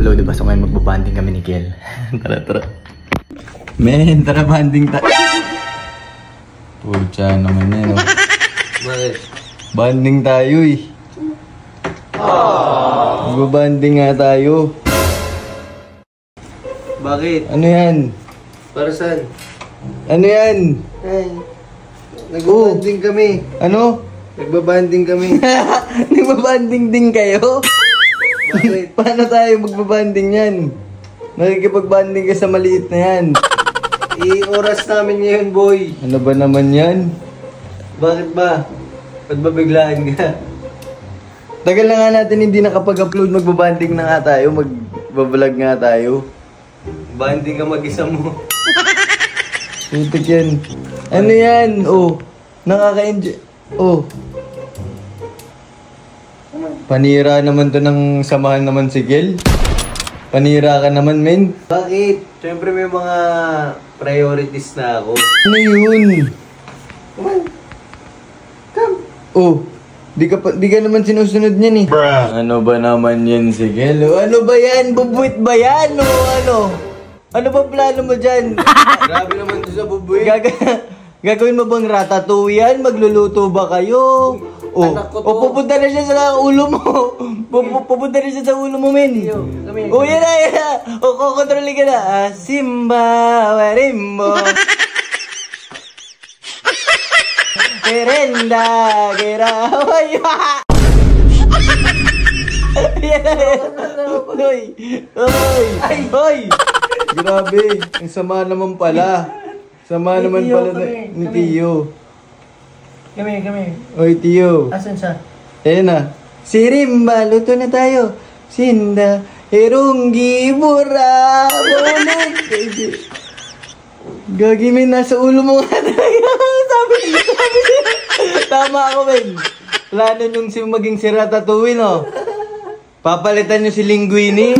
nakapag-upload, diba? So ngayon magbabanding kami ni Kiel. Tara. Men, tara banding tayo. Pucha naman yan, oh. Bakit? Banding tayo, eh. Magbabanding nga tayo. Bakit? Ano yan? Para saan? Ano yan? Ay, nagbabanding kami. Ano? Nagbabanding kami. Nagbabanding din kayo? Bakit? Paano tayo magbabanding yan? Nakikipag-banding ka sa maliit na yan. Oras namin ngayon, boy. Ano ba naman yan? Bakit ba? Ba't ba biglaan ka? Tagal na nga natin hindi nakapag-upload, magbabanding na nga tayo, magbablog nga tayo. Banding ka mag-isa mo. Putik yan. Ano yan? Oh, nakaka-enjoy. Oh. Panira naman to ng samahan naman si Kiel. Panira ka naman, men. Bakit? Siyempre may mga priorities na ako. Ano yun? Oh, di ka naman sinusunod niyan eh. Ano ba naman yan si Kiel? Ano ba yan? Bubuit ba yan? O ano? Ano ba plano mo dyan? Grabe naman to sa bubuy. Gagawin mo bang ratatouille yan? Magluluto ba kayo? Anak ko to. O pupunta na siya sa ulo mo. Pupunta na siya sa ulo mo, men. O yan na. O kukontrolin ka na. Simba, warimbo. Merenda, giraway. Hoy! Grabe, ang sama naman pala. Sama naman pala ni Tio. Kami. Oy, Tio. Asan siya? Ayan na. Si Rimba, luto na tayo. Sinda, Herunggi, Bura, Bulog. Gagi, men, nasa ulo mo nga talaga. Sabi niya. Tama ako, men. Plano nung maging si Ratatouille, no? Papalitan nyo si Linguini.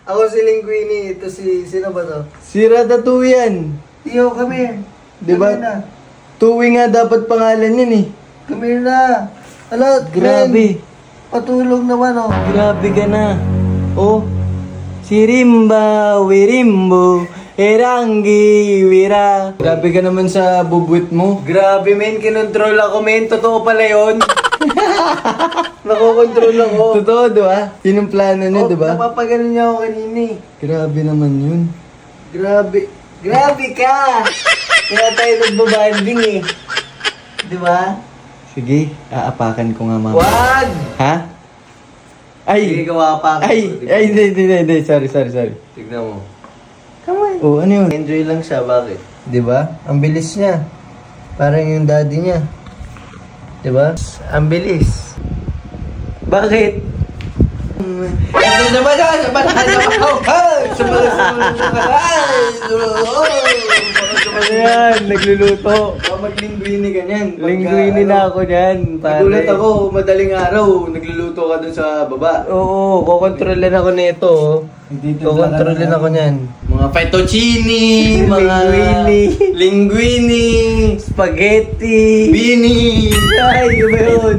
Ako si Linguini. Ito sino ba to? Si Ratatouille yan. Tiyo, kami. Diba? Kami na. Tuwi nga dapat pangalan yan eh. Kami na. Ala, Grabe. Patulog naman, oh. Grabe ka na. Oh. Si Rimba, Wirimbo, Heranggi, Wira. Grabe ka naman sa bubuit mo. Grabe, men. Kinontrol ako, men. Totoo pala yun. Nakokontrol ako. Totoo, diba? Yun ang plano nyo, diba? Napapaganon niya ako kanina eh. Grabe naman yun. Grabe ka! Kaya tayo nagbabanding eh. Diba? Sige, aapakan ko nga mama. Wag! Ha? Sige, gawa pa ako. Hindi. Sorry. Tignan mo. Come on. Oh, ano yun? Enjoy lang siya, bakit? Diba? Ang bilis niya. Parang yung daddy niya. Diba? Ang bilis. Bakit? Ito naman siya! Ano yan? Nagluluto. Maglingguini ka niyan. Linguini na ako niyan. Nagulat ako, madaling araw, nagluluto ka dun sa baba. Oo, kukontrolin ako nito. Kukontrolin ako niyan. Mga fettuccine, mga linguini, spaghetti, bini. Ay, iba yun.